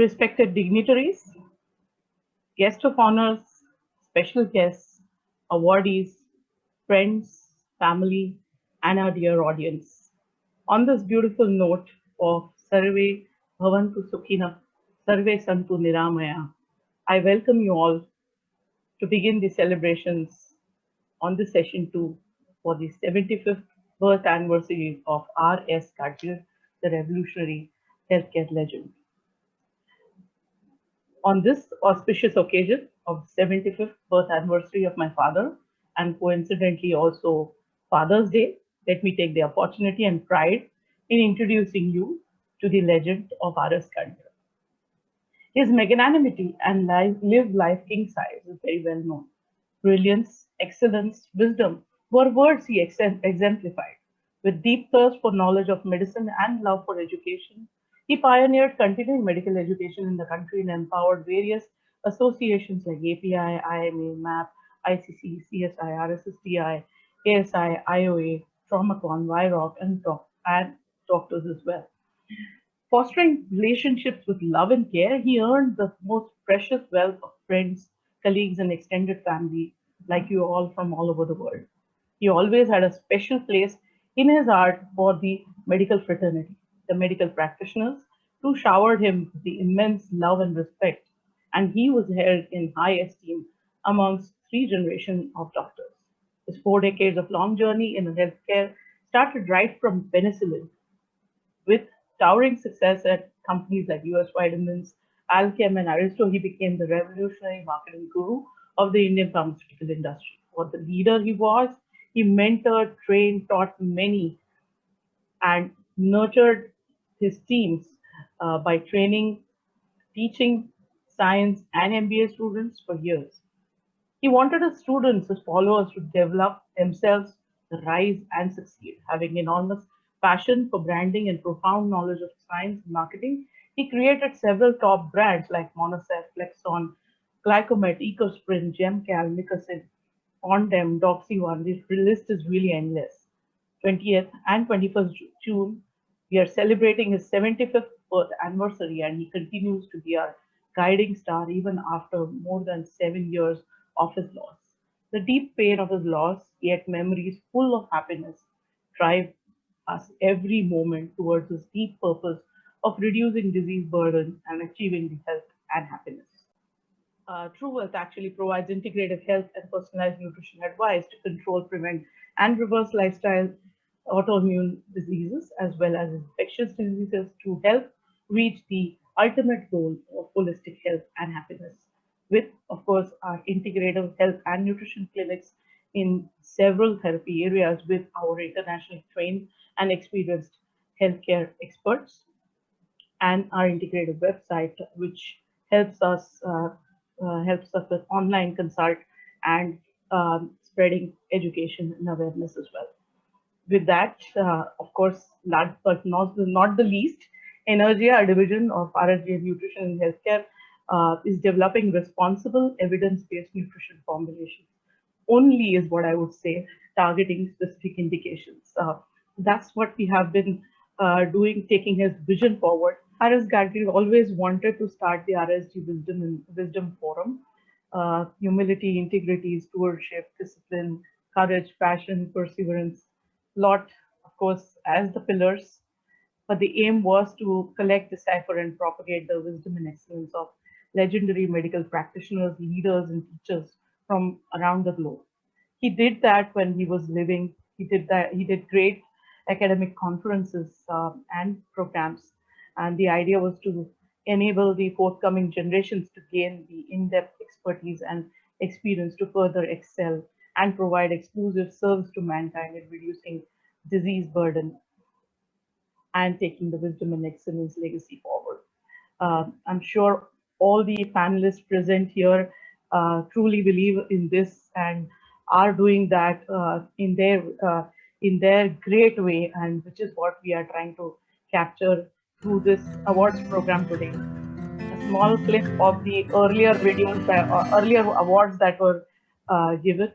respected dignitaries, guest of honors, special guests, awardees, friends, family, and our dear audience. On this beautiful note of Sarve Bhavantu Sukhina, Sarve Santu Niramaya, I welcome you all to begin the celebrations on the session 2 for the 75th birth anniversary of R.S. Gadgil, the revolutionary healthcare legend. On this auspicious occasion of 75th birth anniversary of my father, and coincidentally also Father's Day, let me take the opportunity and pride in introducing you to the legend of R.S. Gadgil. His magnanimity and live life king size is very well known. Brilliance, excellence, wisdom were words he exemplified. With deep thirst for knowledge of medicine and love for education, he pioneered continuing medical education in the country and empowered various associations like API, IMA, MAP, ICC, CSI, RSSTI, ASI, IOA, TraumaCon, VIROC, and doctors as well. Fostering relationships with love and care, he earned the most precious wealth of friends, colleagues, and extended family, like you all from all over the world. He always had a special place in his heart for the medical fraternity, the medical practitioners, who showered him with the immense love and respect, and he was held in high esteem amongst three generations of doctors. His 4 decades of long journey in healthcare started right from penicillin with towering success at companies like US Vitamins, Alchem, and Aristo. He became the revolutionary marketing guru of the Indian pharmaceutical industry. What the leader he was, he mentored, trained, taught many, and nurtured his teams by training, teaching science and MBA students for years. He wanted his students, his followers, to develop themselves, rise, and succeed. Having enormous passion for branding and profound knowledge of science and marketing, he created several top brands like Monosef, Flexon, Glycomet, EcoSprint, Gemcal, Nicocin, Ondem, Doxy1. The list is really endless. 20th and 21st June, we are celebrating his 75th birth anniversary, and he continues to be our guiding star even after more than 7 years of his loss. The deep pain of his loss, yet memories full of happiness, drive us every moment towards his deep purpose of reducing disease burden and achieving the health and happiness. True Wealth actually provides integrative health and personalized nutrition advice to control, prevent, and reverse lifestyle autoimmune diseases as well as infectious diseases to help reach the ultimate goal of holistic health and happiness. With, of course, our integrative health and nutrition clinics in several therapy areas with our internationally trained and experienced healthcare experts, and our integrated website, which helps us with online consult and spreading education and awareness as well. With that, of course, last but not the least, Energia, a division of RSG Nutrition and Healthcare, is developing responsible evidence-based nutrition formulations. Only is what I would say, targeting specific indications. That's what we have been doing, taking his vision forward. R.S. Gadgil always wanted to start the RSG Wisdom Forum. Humility, integrity, stewardship, discipline, courage, passion, perseverance, lot, of course, as the pillars. But the aim was to collect, decipher, and propagate the wisdom and excellence of legendary medical practitioners, leaders, and teachers from around the globe. He did that when he was living. He did that. He did great academic conferences and programs, and the idea was to enable the forthcoming generations to gain the in-depth expertise and experience to further excel and provide exclusive service to mankind in reducing disease burden and taking the wisdom and excellence legacy forward. I'm sure all the panelists present here truly believe in this and are doing that in their great way, and which is what we are trying to capture through this awards program today. A small clip of the earlier videos, earlier awards that were given.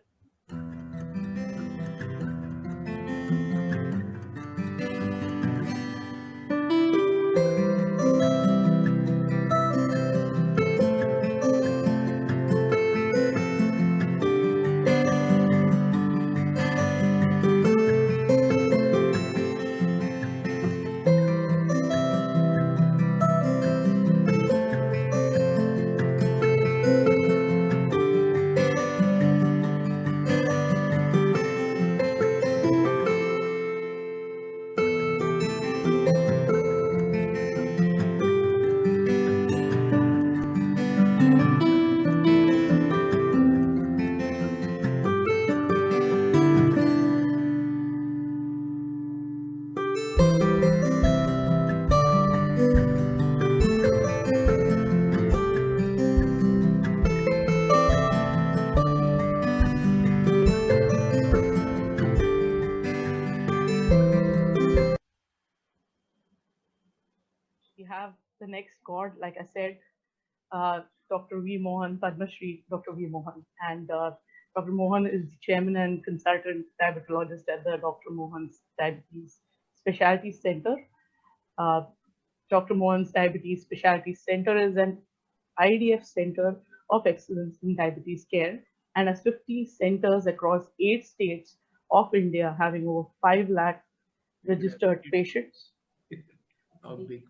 have the next god, like I said, uh, Dr. V. Mohan, Padma Shri, Dr. V. Mohan. And Dr. Mohan is the chairman and consultant diabetologist at the Dr. Mohan's Diabetes Specialty Center. Uh, Dr. Mohan's Diabetes Specialty Center is an IDF center of excellence in diabetes care and has 50 centers across 8 states of India, having over 5 lakh registered patients. How big?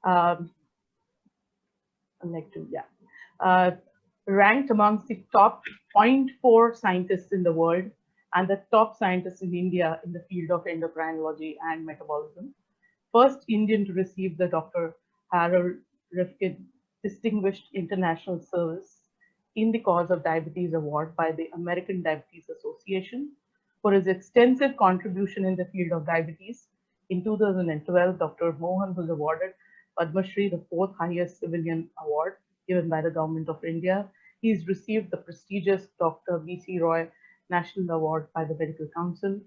Um, I'd like to, yeah. Uh, Ranked amongst the top zero point 0.4 scientists in the world and the top scientists in India in the field of endocrinology and metabolism. First Indian to receive the Dr. Harold Rifkin Distinguished International Service in the Cause of Diabetes Award by the American Diabetes Association for his extensive contribution in the field of diabetes. In 2012, Dr. Mohan was awarded Padma Shri, the fourth highest civilian award given by the Government of India. He's received the prestigious Dr. B.C. Roy National Award by the Medical Council,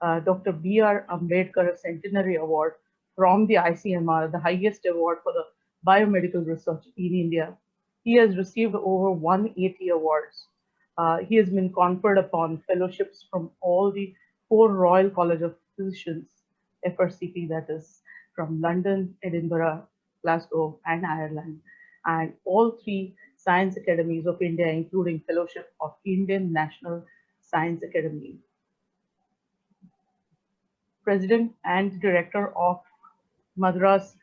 Dr. B.R. Ambedkar Centenary Award from the ICMR, the highest award for the biomedical research in India. He has received over 180 awards. He has been conferred upon fellowships from all the 4 Royal College of Physicians, FRCP, that is, from London, Edinburgh, Glasgow, and Ireland, and all 3 Science Academies of India, including Fellowship of Indian National Science Academy. President and Director of Madras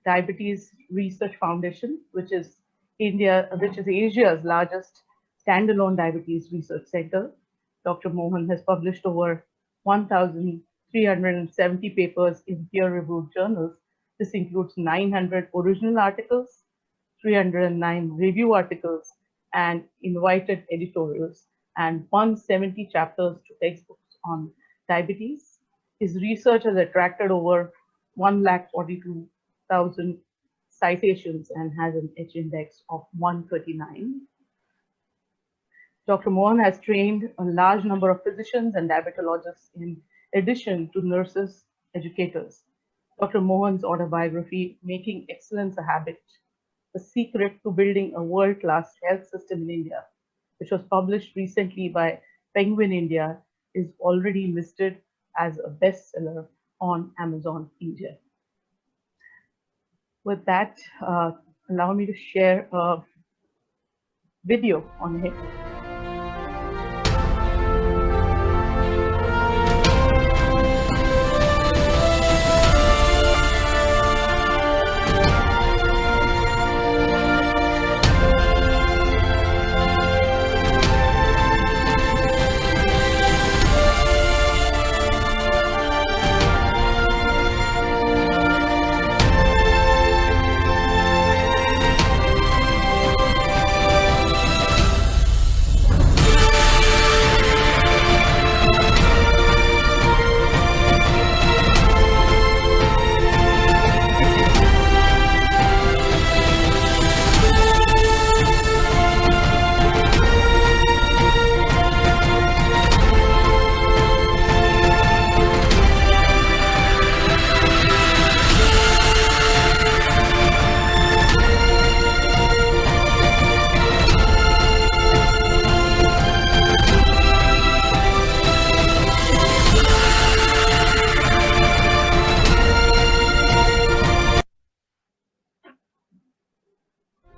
Diabetes Research Foundation, which is Asia's largest standalone diabetes research center. Dr. Mohan has published over 1,370 papers in peer-reviewed journals. This includes 900 original articles, 309 review articles, and invited editorials, and 170 chapters to textbooks on diabetes. His research has attracted over 142,000 citations and has an H index of 139. Dr. Mohan has trained a large number of physicians and diabetologists in addition to nurses, educators. Dr. Mohan's autobiography, Making Excellence a Habit, The Secret to Building a World-Class Health System in India, which was published recently by Penguin India, is already listed as a bestseller on Amazon India. With that, allow me to share a video on him.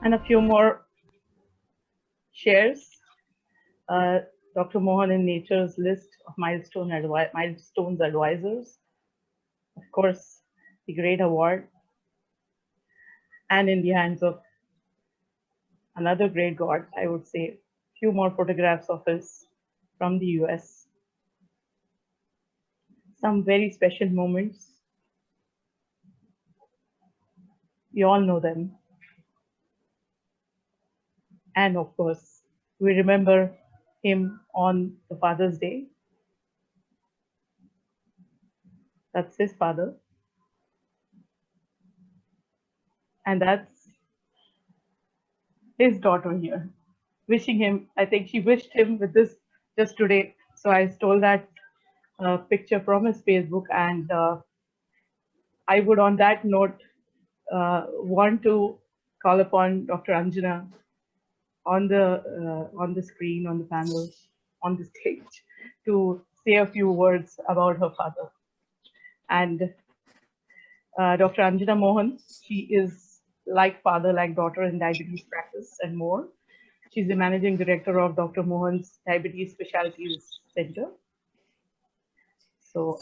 And a few more shares. Dr. Mohan in Nature's list of milestones advisors. Of course, the great award. And in the hands of another great god, I would say. Few more photographs of his from the US. Some very special moments. We all know them. And of course, we remember him on the Father's Day. That's his father. And that's his daughter here. Wishing him, I think she wished him with this just today. So I stole that picture from his Facebook. And I would, on that note, want to call upon Dr. Anjana on the screen, on the panel, on the stage, to say a few words about her father. And Dr. Anjana Mohan, she is like father, like daughter in diabetes practice and more. She's the managing director of Dr. Mohan's Diabetes Specialties Center. So,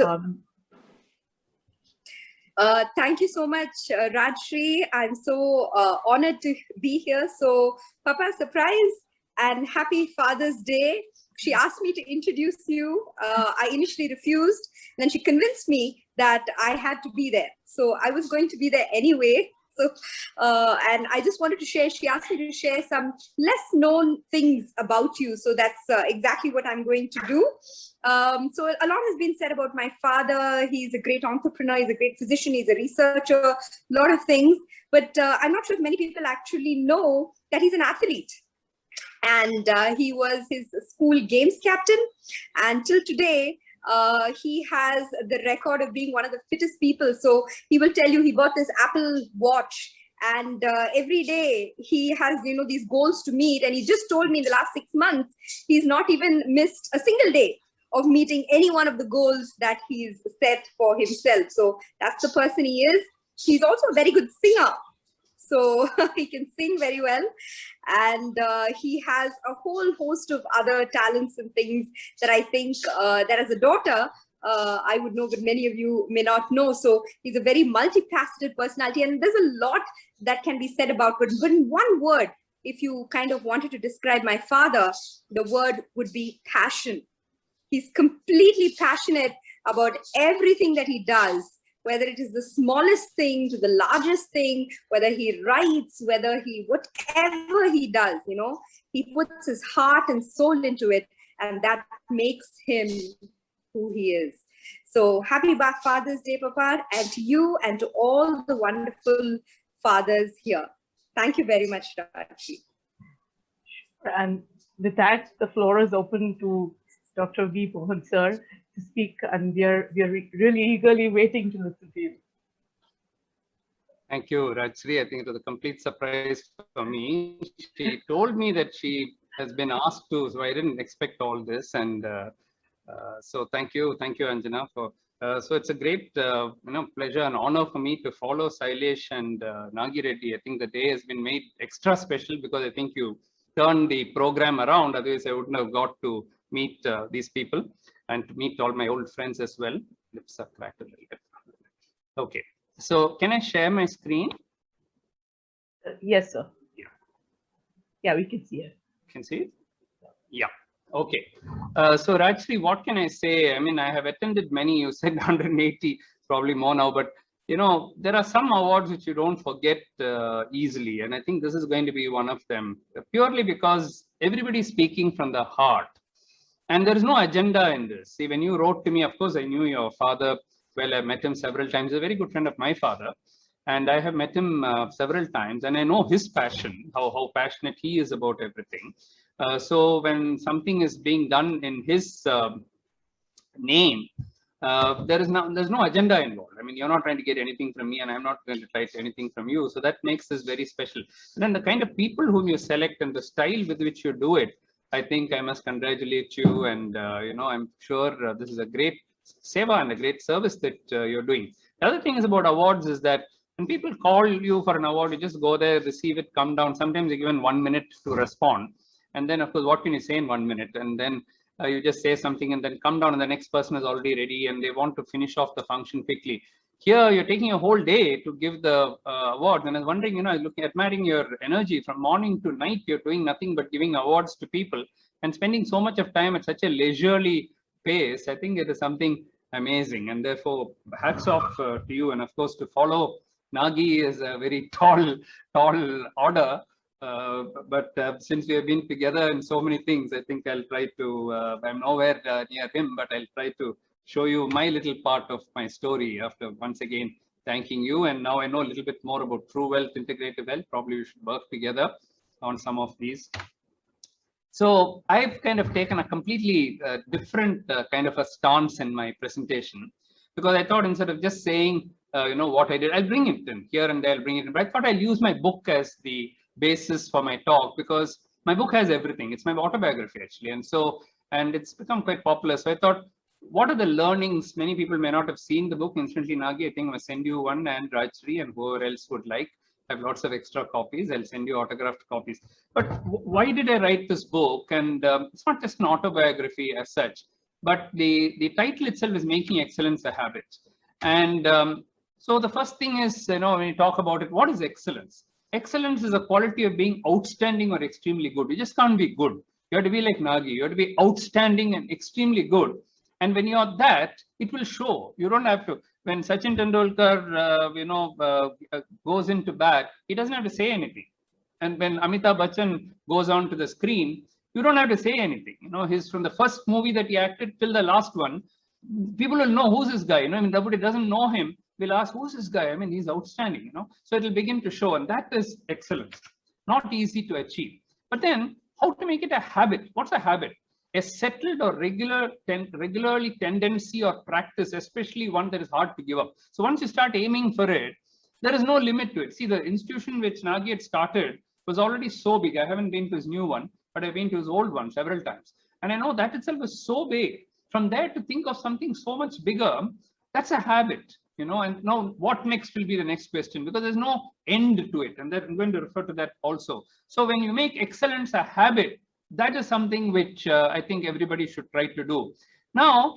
thank you so much, Rajshri. I'm so honored to be here. So, Papa, surprise and happy Father's Day. She asked me to introduce you. I initially refused. Then she convinced me that I had to be there. So I was going to be there anyway. So, and I just wanted to share, she asked me to share some less known things about you. So that's exactly what I'm going to do. So a lot has been said about my father. He's a great entrepreneur. He's a great physician. He's a researcher, a lot of things. But I'm not sure if many people actually know that he's an athlete. And he was his school games captain. And till today, he has the record of being one of the fittest people. So he will tell you he bought this Apple Watch, and every day he has, you know, these goals to meet. And he just told me in the last 6 months, he's not even missed a single day of meeting any one of the goals that he's set for himself. So that's the person he is. He's also a very good singer. So he can sing very well, and he has a whole host of other talents and things that I think that as a daughter, I would know, but many of you may not know. So he's a very multifaceted personality, and there's a lot that can be said about, but in one word, if you kind of wanted to describe my father, the word would be passion. He's completely passionate about everything that he does, whether it is the smallest thing to the largest thing, whether he writes, whether he, whatever he does, you know, he puts his heart and soul into it, and that makes him who he is. So happy Father's Day, Papa, and to you and to all the wonderful fathers here. Thank you very much, Raji. And with that, the floor is open to Dr. V. Mohan, sir, to speak, and we are really eagerly waiting to listen to you. Thank you, Rajshri. I think it was a complete surprise for me. She told me that she has been asked to, so I didn't expect all this. And so thank you, Anjana. For so it's a great pleasure and honor for me to follow Sailesh and Nagi Reddy. I think the day has been made extra special because I think you turned the program around. Otherwise, I wouldn't have got to meet these people and to meet all my old friends as well. Lips are cracked a little bit. Okay, so can I share my screen? Yes, sir. Yeah. Yeah, we can see it. Can see it? Yeah. Okay. So Rajshri, what can I say? I mean, I have attended many. You said 180, probably more now, but you know, there are some awards which you don't forget easily, and I think this is going to be one of them, purely because everybody is speaking from the heart. And there is no agenda in this. See, when you wrote to me, of course, I knew your father well. I met him several times. He's a very good friend of my father. And I have met him several times. And I know his passion, how passionate he is about everything. So when something is being done in his name, there's no agenda involved. I mean, you're not trying to get anything from me, and I'm not going to try to anything from you. So that makes this very special. And then the kind of people whom you select and the style with which you do it, I think I must congratulate you, and you know, I'm sure this is a great seva and a great service that you're doing. The other thing is about awards is that when people call you for an award, you just go there, receive it, come down. Sometimes you're given 1 minute to respond, and then of course, what can you say in 1 minute? And then you just say something and then come down, and the next person is already ready, and they want to finish off the function quickly. Here, you're taking a whole day to give the awards, and I was wondering, you know, admiring your energy from morning to night. You're doing nothing but giving awards to people and spending so much of time at such a leisurely pace. I think it is something amazing, and therefore, hats off to you. And of course, to follow Nagi is a very tall order. But since we have been together in so many things, I think I'll try to. I'm nowhere near him, but I'll try to show you my little part of my story after once again thanking you. And now I know a little bit more about True Wealth, Integrative Health. Probably we should work together on some of these. So I've kind of taken a completely different kind of a stance in my presentation, because I thought instead of just saying what I did. I'll bring it in here and there, I'll bring it in. But I thought I'll use my book as the basis for my talk, because my book has everything. It's my autobiography, actually. And it's become quite popular. So I thought, what are the learnings? Many people may not have seen the book. Incidentally, Nagi, I think I'm going to send you one, and Rajshri and whoever else would like. I have lots of extra copies. I'll send you autographed copies. But why did I write this book? And it's not just an autobiography as such, but the title itself is Making Excellence a Habit. And so the first thing is, when you talk about it, what is excellence? Excellence is a quality of being outstanding or extremely good. You just can't be good. You have to be like Nagi. You have to be outstanding and extremely good. And when you're that, it will show. You don't have to. When Sachin Tendulkar, goes into bat, he doesn't have to say anything. And when Amitabh Bachchan goes on to the screen, you don't have to say anything. He's from the first movie that he acted till the last one. People will know who's this guy. Nobody doesn't know him. Will ask, who's this guy? I mean, he's outstanding. So it will begin to show, and that is excellence. Not easy to achieve. But then, how to make it a habit? What's a habit? A settled or regularly tendency or practice, especially one that is hard to give up. So once you start aiming for it, there is no limit to it. See, the institution which Nagi had started was already so big. I haven't been to his new one, but I've been to his old one several times. And I know that itself was so big. From there to think of something so much bigger, that's a habit, and now what next will be the next question, because there's no end to it. And I'm going to refer to that also. So when you make excellence a habit, that is something which I think everybody should try to do. Now,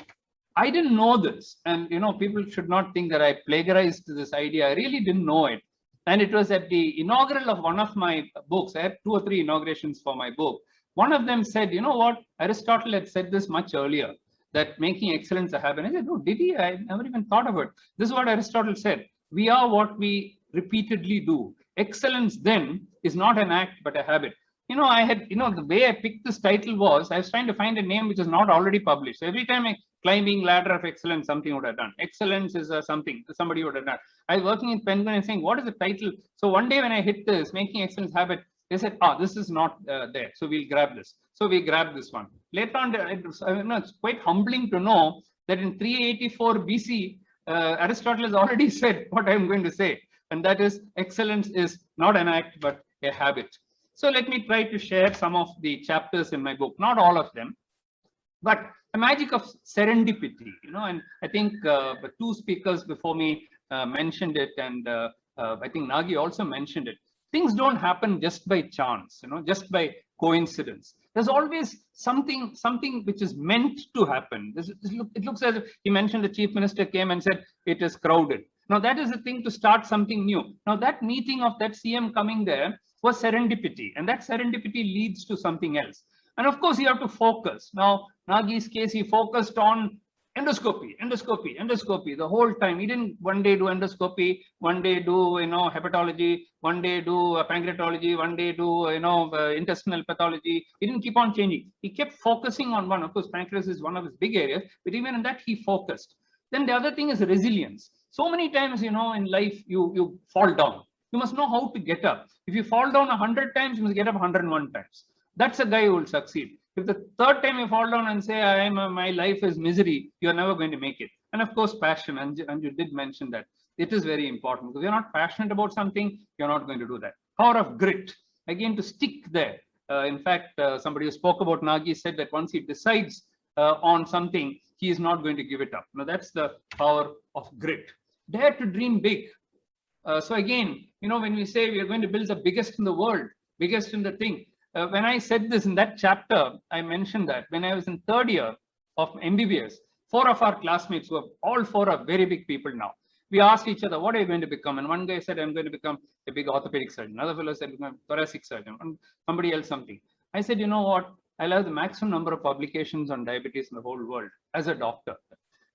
I didn't know this, and people should not think that I plagiarized this idea. I really didn't know it. And it was at the inaugural of one of my books. I had 2 or 3 inaugurations for my book. One of them said, what? Aristotle had said this much earlier, that making excellence a habit. I said, oh, did he? I never even thought of it. This is what Aristotle said. We are what we repeatedly do. Excellence then is not an act, but a habit. I had, the way I picked this title was, I was trying to find a name which is not already published. So every time I climbing ladder of excellence, something would have done. Excellence is something somebody would have done. I was working in Penguin and saying, what is the title? So one day when I hit this, making excellence habit, they said, this is not there. So we'll grab this. So we grabbed this one. Later on, it's quite humbling to know that in 384 BC, Aristotle has already said what I'm going to say. And that is, excellence is not an act, but a habit. So let me try to share some of the chapters in my book, not all of them, but the magic of serendipity, and I think the 2 speakers before me mentioned it, and I think Nagi also mentioned it. Things don't happen just by chance, just by coincidence. There's always something which is meant to happen. It looks as if he mentioned the chief minister came and said, it is crowded. Now that is the thing to start something new. Now that meeting of that CM coming there was serendipity, and that serendipity leads to something else. And of course, you have to focus. Now, Nagi's case, he focused on endoscopy the whole time. He didn't one day do endoscopy, one day do hepatology, one day do pancreatology, one day do intestinal pathology. He didn't keep on changing. He kept focusing on one. Of course, pancreas is one of his big areas, but even in that he focused. Then the other thing is resilience. So many times, in life you fall down. You must know how to get up. If you fall down 100 times, you must get up 101 times. That's a guy who will succeed. If the 3rd time you fall down and say, my life is misery, you're never going to make it. And of course, passion, and you did mention that. It is very important, because you're not passionate about something, you're not going to do that. Power of grit, again, to stick there. In fact, somebody who spoke about Nagi said that once he decides on something, he is not going to give it up. Now, that's the power of grit. Dare to dream big. So again, when we say we are going to build the biggest in the world, biggest in the thing, when I said this in that chapter, I mentioned that when I was in 3rd year of MBBS, 4 of our classmates, who are all 4 are very big people now, we asked each other, what are you going to become? And one guy said, I'm going to become a big orthopedic surgeon. Another fellow said, I'm a thoracic surgeon. And somebody else something. I said, you know what? I'll have the maximum number of publications on diabetes in the whole world as a doctor.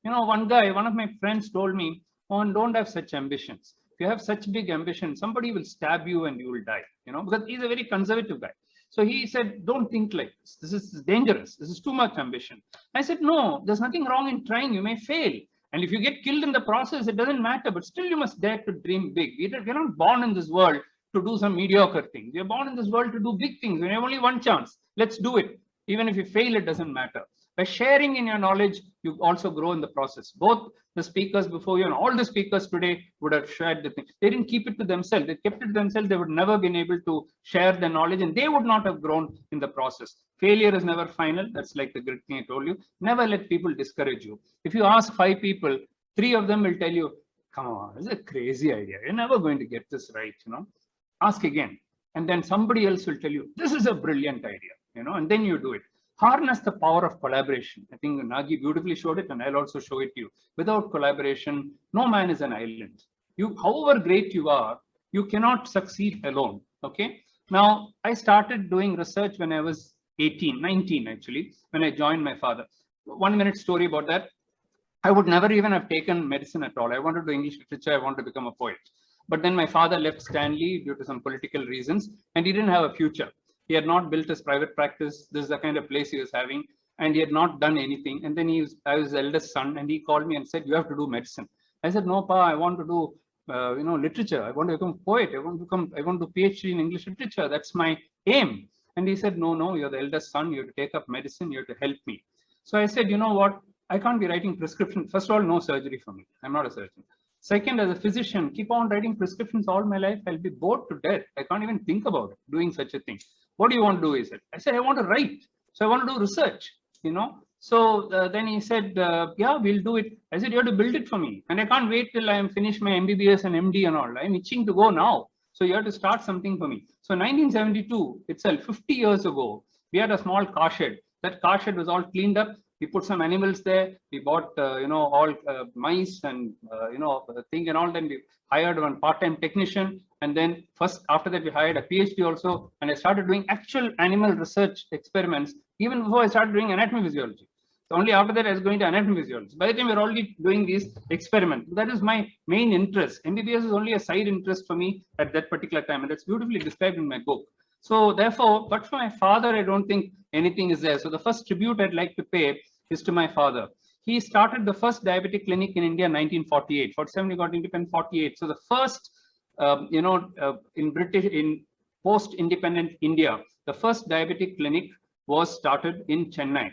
One of my friends told me, Mohan, don't have such ambitions. If you have such big ambition, somebody will stab you and you will die, because he's a very conservative guy. So he said, don't think like this. This is dangerous. This is too much ambition. I said, no, there's nothing wrong in trying. You may fail. And if you get killed in the process, it doesn't matter. But still, you must dare to dream big. We're not born in this world to do some mediocre things. We're born in this world to do big things. We have only one chance. Let's do it. Even if you fail, it doesn't matter. By sharing in your knowledge, you also grow in the process. Both the speakers before you and all the speakers today would have shared the thing. They didn't keep it to themselves. They kept it to themselves. They would never been able to share their knowledge, and they would not have grown in the process. Failure is never final. That's like the great thing I told you. Never let people discourage you. If you ask 5 people, 3 of them will tell you, come on, this is a crazy idea. You're never going to get this right, Ask again. And then somebody else will tell you, this is a brilliant idea, and then you do it. Harness the power of collaboration. I think Nagi beautifully showed it, and I'll also show it to you. Without collaboration, no man is an island. However great you are, you cannot succeed alone. Okay. Now, I started doing research when I was 19 actually, when I joined my father. 1 minute story about that. I would never even have taken medicine at all. I wanted to do English literature. I wanted to become a poet. But then my father left Stanley due to some political reasons, and he didn't have a future. He had not built his private practice. This is the kind of place he was having, and he had not done anything. And then I was the eldest son, and he called me and said, "You have to do medicine." I said, "No, Pa, I want to do, literature. I want to become a poet. I want to do PhD in English literature. That's my aim." And he said, "No, you're the eldest son. You have to take up medicine. You have to help me." So I said, "You know what? I can't be writing prescriptions. First of all, no surgery for me. I'm not a surgeon. Second, as a physician, keep on writing prescriptions all my life. I'll be bored to death. I can't even think about it, doing such a thing. What do you want to do?" He said. I said, "I want to write. So I want to do research, So then he said, "Yeah, we'll do it." I said, "You have to build it for me. And I can't wait till I am finished my MBBS and MD and all. I'm itching to go now. So you have to start something for me." So 1972 itself, 50 years ago, we had a small car shed. That car shed was all cleaned up. We put some animals there. We bought, all mice and, thing and all. Then we hired one part-time technician. And then first, after that, we hired a PhD also. And I started doing actual animal research experiments, even before I started doing anatomy physiology. So only after that, I was going to anatomy physiology. By the time we're already doing these experiments, that is my main interest. MBBS is only a side interest for me at that particular time. And that's beautifully described in my book. So therefore, but for my father, I don't think anything is there. So the first tribute I'd like to pay is to my father. He started the first diabetic clinic in India in 1948. 47, he got independent 48. So the first, in post-independent India, the first diabetic clinic was started in Chennai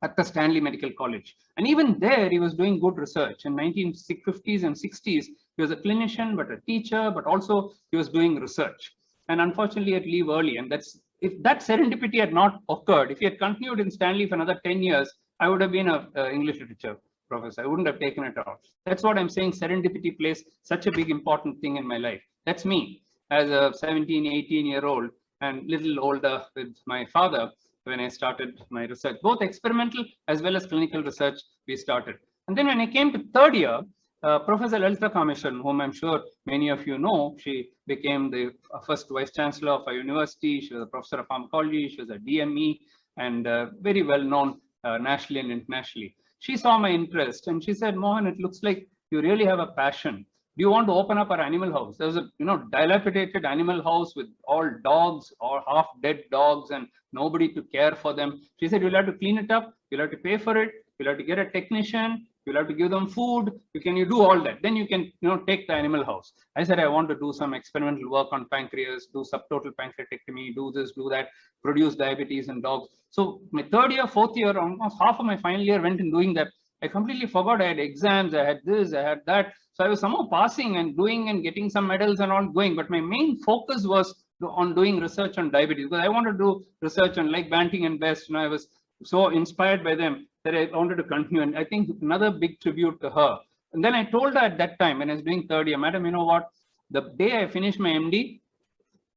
at the Stanley Medical College. And even there, he was doing good research. In 1950s and 60s, he was a clinician, but a teacher, but also he was doing research. And unfortunately, he had to leave early. And if that serendipity had not occurred, if he had continued in Stanley for another 10 years, I would have been an English literature professor. I wouldn't have taken it off. That's what I'm saying. Serendipity plays such a big, important thing in my life. That's me as a 17, 18-year-old and little older with my father when I started my research. Both experimental as well as clinical research we started. And then when I came to third year, Professor Lalita Kameswaran, whom I'm sure many of you know, she became the first vice chancellor of a university. She was a professor of pharmacology. She was a DME and very well known nationally and internationally. She saw my interest and she said, "Mohan, it looks like you really have a passion. Do you want to open up our animal house?" There was a dilapidated animal house with all dogs or half dead dogs and nobody to care for them. She said, "You'll have to clean it up. You'll have to pay for it. You'll have to get a technician. You'll have to give them food. You do all that. Then you can, take the animal house." I said, "I want to do some experimental work on pancreas, do subtotal pancreatectomy, do this, do that, produce diabetes in dogs." So my third year, fourth year, almost half of my final year went in doing that. I completely forgot I had exams, I had this, I had that. So I was somehow passing and doing and getting some medals and all going. But my main focus was on doing research on diabetes because I wanted to do research on like Banting and Best. I was so inspired by them that I wanted to continue. And I think another big tribute to her. And then I told her at that time when I was doing third year, "Madam, you know what? The day I finish my MD,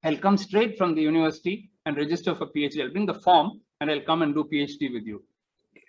I'll come straight from the university and register for PhD. I'll bring the form and I'll come and do PhD with you."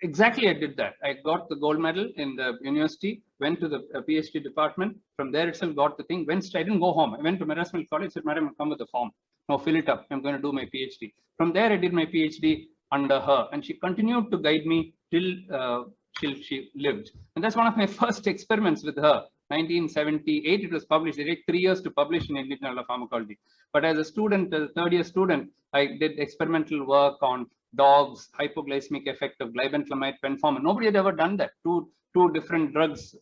Exactly, I did that. I got the gold medal in the university, went to the PhD department. From there itself, got the thing. I didn't go home. I went to Madras Medical College, said, "Madam, come with the form. Now fill it up. I'm going to do my PhD." From there, I did my PhD under her. And she continued to guide me till she lived. And that's one of my first experiments with her. 1978, it was published. It took 3 years to publish in Indian Journal of Pharmacology. But as a student, as a third-year student, I did experimental work on dogs, hypoglycemic effect of glibenclamide, penformin. Nobody had ever done that. Two different drugs,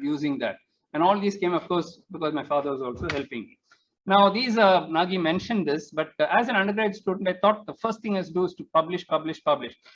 using that. And all these came, of course, because my father was also helping me. Now, these Nagi mentioned this, but as an undergraduate student, I thought the first thing I do is to publish.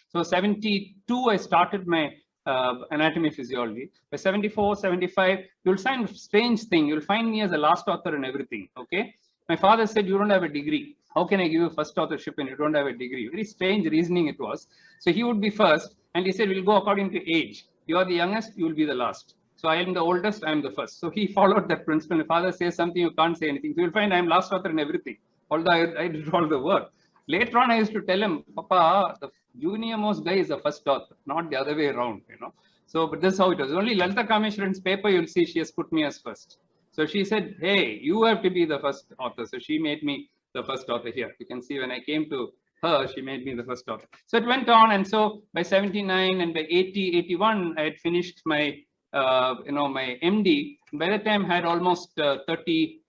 So 72, I started my anatomy physiology. By 74, 75, you'll find a strange thing. You'll find me as a last author in everything. Okay. My father said, you don't have a degree. How can I give you first authorship when you don't have a degree? Very strange reasoning it was. So he would be first, and he said, we'll go according to age. You are the youngest, you will be the last. So I am the oldest, I am the first. So he followed that principle. My father says something, you can't say anything. So you'll find I am last author in everything, although I did all the work. Later on, I used to tell him, Papa, the junior most guy is the first author, not the other way around, you know. So, but this is how it was. Only Lalita Kameshwaran's paper, you'll see she has put me as first. So she said, hey, you have to be the first author. So she made me the first author here. You can see when I came to her, she made me the first author. So it went on. And so by 79 and by 80, 81, I had finished my my MD. By the time I had almost 30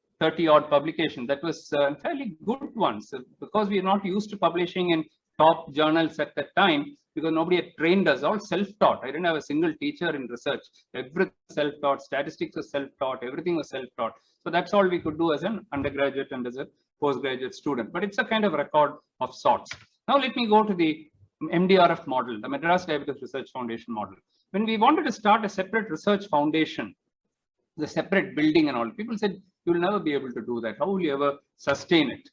odd publications. That was fairly good ones because we are not used to publishing in top journals at that time because nobody had trained us, all self-taught. I didn't have a single teacher in research. Everything self-taught, statistics was self-taught, everything was self-taught. So that's all we could do as an undergraduate and as a postgraduate student. But it's a kind of record of sorts. Now let me go to the MDRF model, the Madras Diabetes Research Foundation model. When we wanted to start a separate research foundation, the separate building and all, people said, you'll never be able to do that. How will you ever sustain it?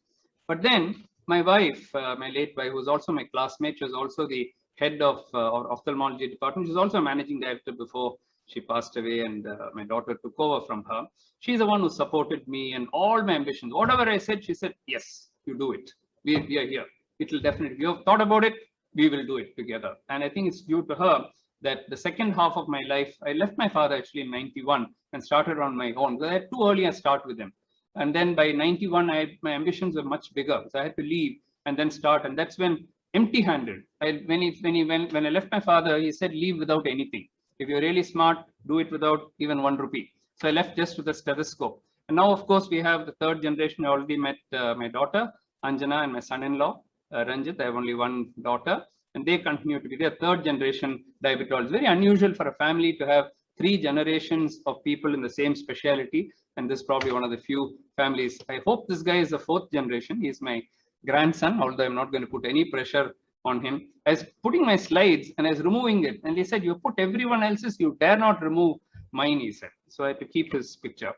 But then my wife, my late wife, who was also my classmate, she was also the head of our ophthalmology department. She was also a managing director before she passed away and my daughter took over from her. She's the one who supported me and all my ambitions. Whatever I said, she said, yes, you do it. We are here. It will definitely, you have thought about it, we will do it together. And I think it's due to her that the second half of my life, I left my father actually in 91 and started on my own. I had too early a start with him. And then by 91, my ambitions were much bigger. So I had to leave and then start. And that's when empty-handed, when I left my father, he said, leave without anything. If you're really smart, do it without even 1 rupee. So I left just with a stethoscope. And now, of course, we have the third generation. I already met my daughter, Anjana, and my son-in-law, Ranjit. I have only one daughter. And they continue to be their third generation diabetologists. Very unusual for a family to have 3 generations of people in the same specialty. And this is probably one of the few families. I hope this guy is the 4th generation. He's my grandson, although I'm not going to put any pressure on him. I was putting my slides and I was removing it. And he said, you put everyone else's, you dare not remove mine, he said. So I had to keep his picture.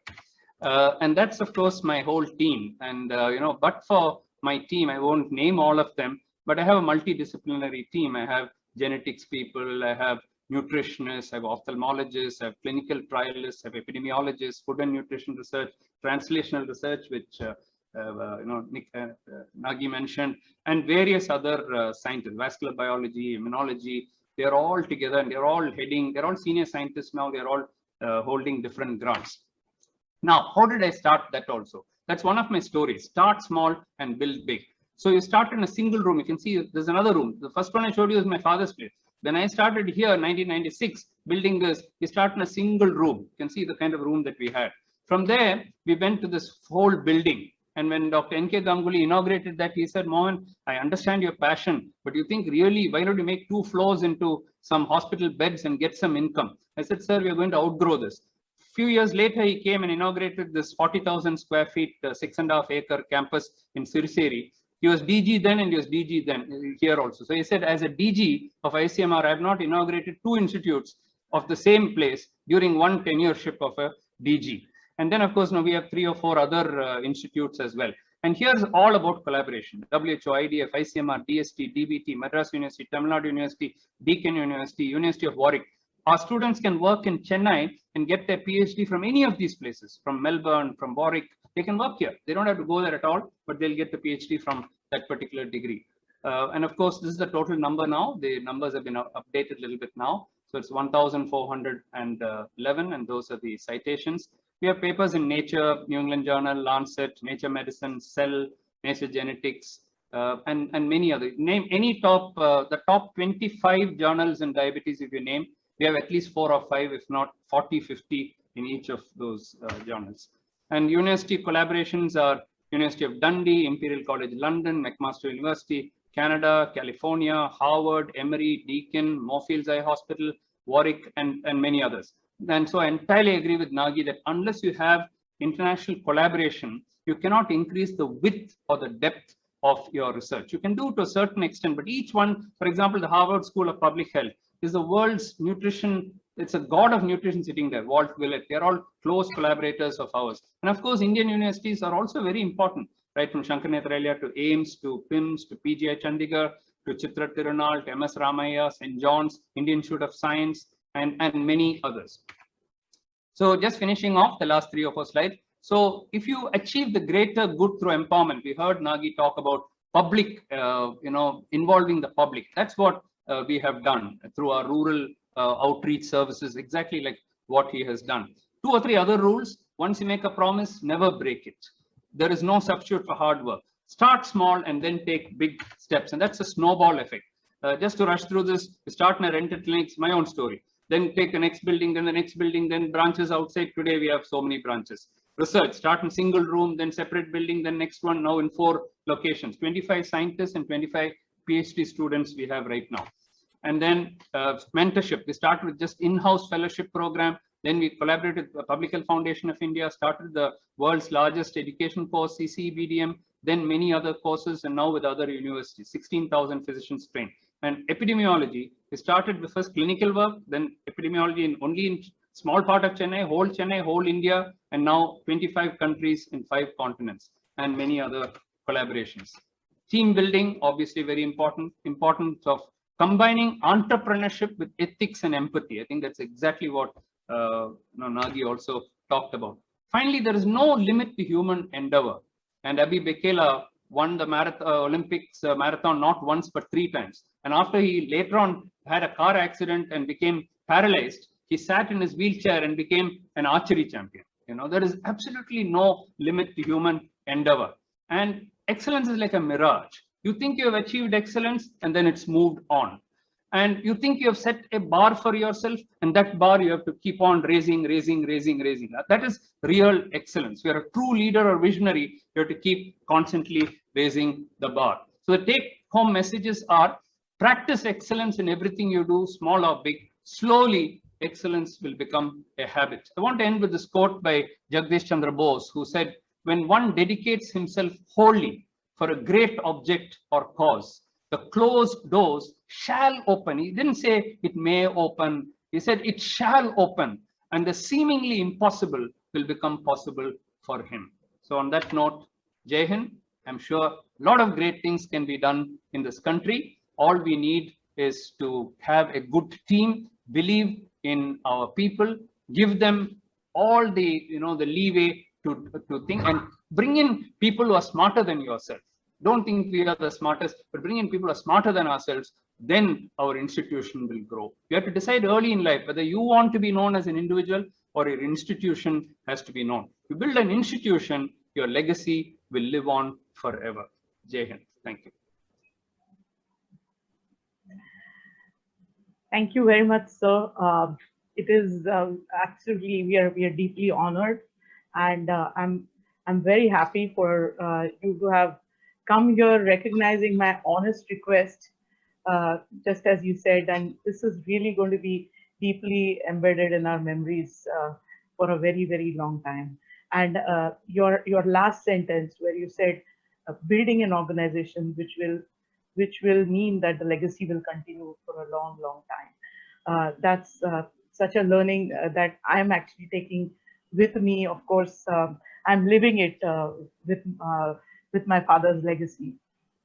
And that's, of course, my whole team. And, but for my team, I won't name all of them. But I have a multidisciplinary team. I have genetics people, I have nutritionists, I have ophthalmologists, I have clinical trialists, I have epidemiologists, food and nutrition research, translational research, which Nagi mentioned, and various other scientists, vascular biology, immunology. They're all together and they're all senior scientists now. They're all holding different grants. Now, how did I start that also? That's one of my stories. Start small and build big. So you start in a single room. You can see there's another room. The first one I showed you is my father's place. When I started here in 1996, building this, we start in a single room. You can see the kind of room that we had. From there, we went to this whole building. And when Dr. N.K. Ganguly inaugurated that, he said, Mohan, I understand your passion, but you think really, why don't you make 2 floors into some hospital beds and get some income? I said, sir, we are going to outgrow this. Few years later, he came and inaugurated this 40,000 square feet, 6.5 acre campus in Siriseri. He was DG then and he was DG then here also. So he said, as a DG of ICMR, I have not inaugurated 2 institutes of the same place during one tenureship of a DG. And then, of course, now we have 3 or 4 other institutes as well. And here's all about collaboration. WHO, IDF, ICMR, DST, DBT, Madras University, Tamil Nadu University, Deakin University, University of Warwick. Our students can work in Chennai and get their PhD from any of these places, from Melbourne, from Warwick. They can work here. They don't have to go there at all, but they'll get the PhD from that particular degree. And of course, this is the total number now. The numbers have been updated a little bit now. So it's 1,411, and those are the citations. We have papers in Nature, New England Journal, Lancet, Nature Medicine, Cell, Nature Genetics, and many other. Name any the top 25 journals in diabetes, if you name, we have at least 4 or 5, if not 40, 50 in each of those journals. And university collaborations are University of Dundee, Imperial College London, McMaster University, Canada, California, Harvard, Emory, Deakin, Moorfields Eye Hospital, Warwick, and many others. And so I entirely agree with Nagi that unless you have international collaboration, you cannot increase the width or the depth of your research. You can do to a certain extent, but each one, for example, the Harvard School of Public Health is the world's nutrition, it's a god of nutrition sitting there, Walt Willett. They're all close collaborators of ours. And of course, Indian universities are also very important, right? From Shankar Nethralaya to AIMS, to PIMS, to PGI Chandigarh, to Chitra Tirunal, to MS Ramaiah, St. John's, Indian Institute of Science, and many others. So just finishing off the last 3 or 4 slides. So if you achieve the greater good through empowerment, we heard Nagi talk about public, involving the public. That's what we have done through our rural outreach services, exactly like what he has done. 2 or 3 other rules. Once you make a promise, never break it. There is no substitute for hard work. Start small and then take big steps. And that's a snowball effect. Just to rush through this, we start in a rented clinic, my own story. Then take the next building, then the next building, then branches outside. Today we have so many branches. Research, start in single room, then separate building, then next one, now in 4 locations. 25 scientists and 25 PhD students we have right now. And then mentorship, we start with just in-house fellowship program. Then we collaborated with the Public Health Foundation of India, started the world's largest education course, CCBDM, then many other courses, and now with other universities, 16,000 physicians trained. And epidemiology, we started with first clinical work, then epidemiology only in small part of Chennai, whole India, and now 25 countries in 5 continents, and many other collaborations. Team building, obviously very important, importance of combining entrepreneurship with ethics and empathy. I think that's exactly what Nagi also talked about. Finally, there is no limit to human endeavor. And Abhi Bekela won the Olympics marathon not once but 3 times. And after he later on had a car accident and became paralyzed, he sat in his wheelchair and became an archery champion. There is absolutely no limit to human endeavor. And excellence is like a mirage. You think you have achieved excellence and then it's moved on. And you think you have set a bar for yourself, and that bar you have to keep on raising. That is real excellence. If you're a true leader or visionary, you have to keep constantly raising the bar. So the take-home messages are: practice excellence in everything you do, small or big. Slowly, excellence will become a habit. I want to end with this quote by Jagdish Chandra Bose, who said, "When one dedicates himself wholly for a great object or cause, the closed doors shall open." He didn't say it may open. He said it shall open, and the seemingly impossible will become possible for him. So on that note, Jai Hind. I'm sure a lot of great things can be done in this country. All we need is to have a good team, believe in our people, give them all the, the leeway to think, and bring in people who are smarter than yourself. Don't think we are the smartest, but bring in people who are smarter than ourselves. Then our institution will grow. You have to decide early in life whether you want to be known as an individual or your institution has to be known. You build an institution, your legacy will live on forever. Jai Hind. Thank you. Thank you very much, sir. It is absolutely, we are deeply honored, and I'm very happy for you to have come here recognizing my honest request, just as you said, and this is really going to be deeply embedded in our memories for a very, very long time. And your last sentence where you said building an organization which will mean that the legacy will continue for a long, long time. That's such a learning that I'm actually taking with me. Of course, I'm living it with my father's legacy.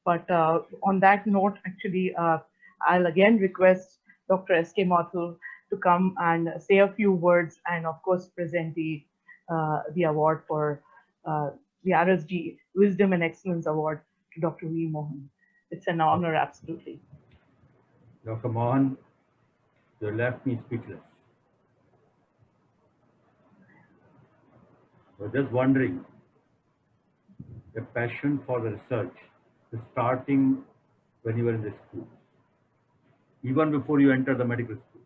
But on that note, actually, I'll again request Dr. S.K. Mathur to come and say a few words, and of course present the award for the RSG Wisdom and Excellence Award to Dr. V. Mohan. It's an honor, absolutely. Dr. Mohan, you left me speechless. I was just wondering, the passion for the research is starting when you were in the school, even before you enter the medical school,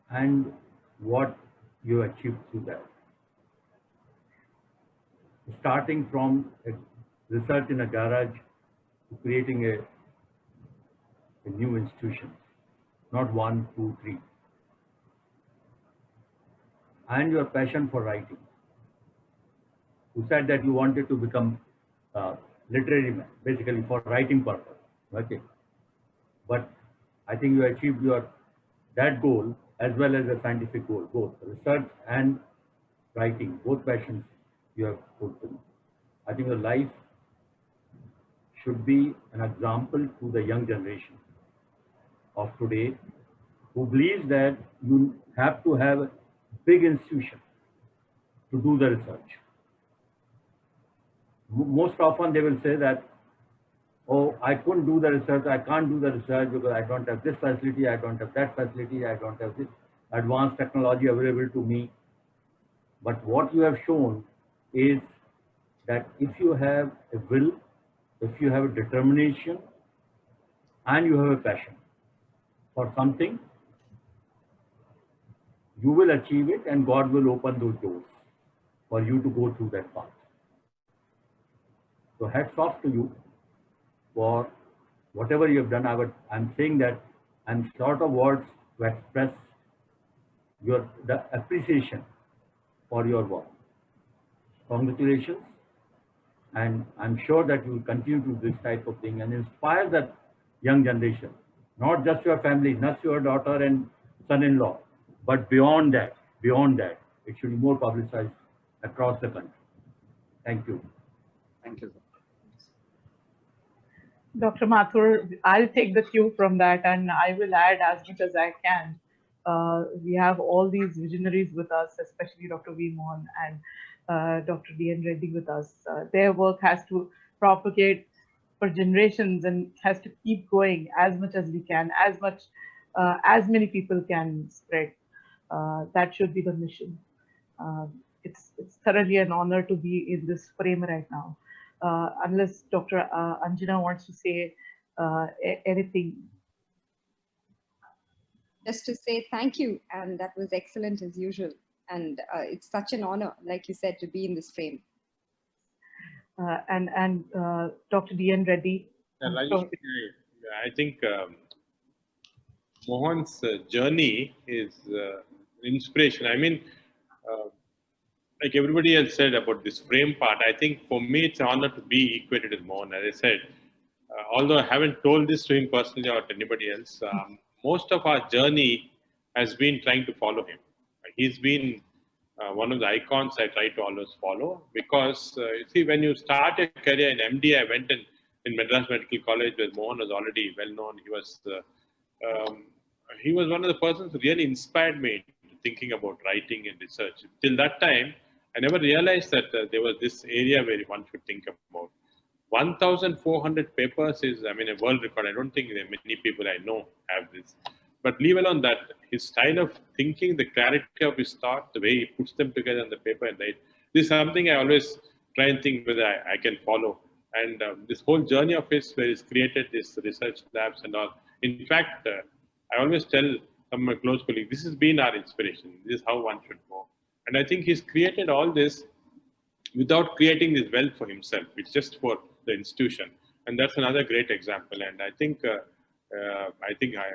and what you achieved through that. Starting from a research in a garage to creating a new institution, not 1, 2, 3. and your passion for writing. You said that you wanted to become literary man, basically for writing purpose. Okay, but I think you achieved your that goal as well as the scientific goal, both research and writing, both passions you have fulfilled. I think your life should be an example to the young generation of today who believes that you have to have a big institution to do the research. Most often they will say that, oh, I couldn't do the research, I can't do the research because I don't have this facility, I don't have that facility, I don't have this advanced technology available to me. But what you have shown is that if you have a will, if you have a determination, and you have a passion for something, you will achieve it and God will open those doors for you to go through that path. So hats off to you for whatever you have done. I'm saying that I'm short of words to express the appreciation for your work. Congratulations. And I'm sure that you will continue to do this type of thing and inspire that young generation, not just your family, not your daughter and son-in-law, but beyond that, it should be more publicized across the country. Thank you. Thank you. Dr. Mathur, I'll take the cue from that and I will add as much as I can. We have all these visionaries with us, especially Dr. V. Mohan and Dr. D.N. Reddy with us. Their work has to propagate for generations and has to keep going as much as we can, as many people can spread. That should be the mission. It's thoroughly an honor to be in this frame right now. Unless Dr. Anjana wants to say anything. Just to say thank you, and that was excellent as usual. And it's such an honor, like you said, to be in this frame. And Dr. D.N. Reddy. I think Mohan's journey is inspiration. I mean, like everybody else said about this frame part, I think for me it's an honor to be equated with Mohan. As I said, although I haven't told this to him personally or to anybody else, most of our journey has been trying to follow him. He's been one of the icons I try to always follow because, you see, when you start a career in MD, I went in Madras Medical College where Mohan was already well known. He was one of the persons who really inspired me thinking about writing and research. Till that time, I never realized that there was this area where one should think about. 1,400 papers is, I mean, a world record. I don't think there are many people I know have this. But leave alone that, his style of thinking, the clarity of his thought, the way he puts them together on the paper and write, this is something I always try and think whether I can follow. And this whole journey of his, where he's created this research labs and all. In fact, I always tell some of my close colleagues, this has been our inspiration. This is how one should go. And I think he's created all this without creating this wealth for himself. It's just for the institution. And that's another great example. And I think,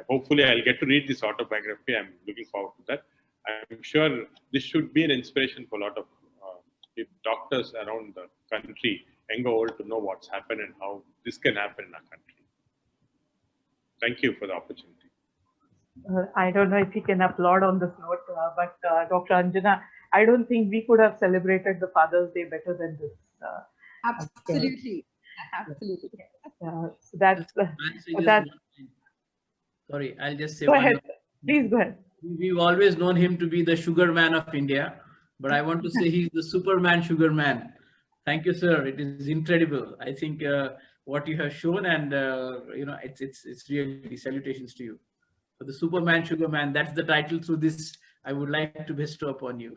hopefully I'll get to read this autobiography. I'm looking forward to that. I'm sure this should be an inspiration for a lot of doctors around the country, young or old, to know what's happened and how this can happen in our country. Thank you for the opportunity. I don't know if you can applaud on this note, but Dr. Anjana, I don't think we could have celebrated the Father's Day better than this. Absolutely. Absolutely. So that's sorry, I'll just say go ahead. Please go ahead. We've always known him to be the sugar man of India, but I want to say he's the Superman sugar man. Thank you, sir. It is incredible. I think what you have shown, and it's really salutations to you. For the Superman sugar man, that's the title through this I would like to bestow upon you.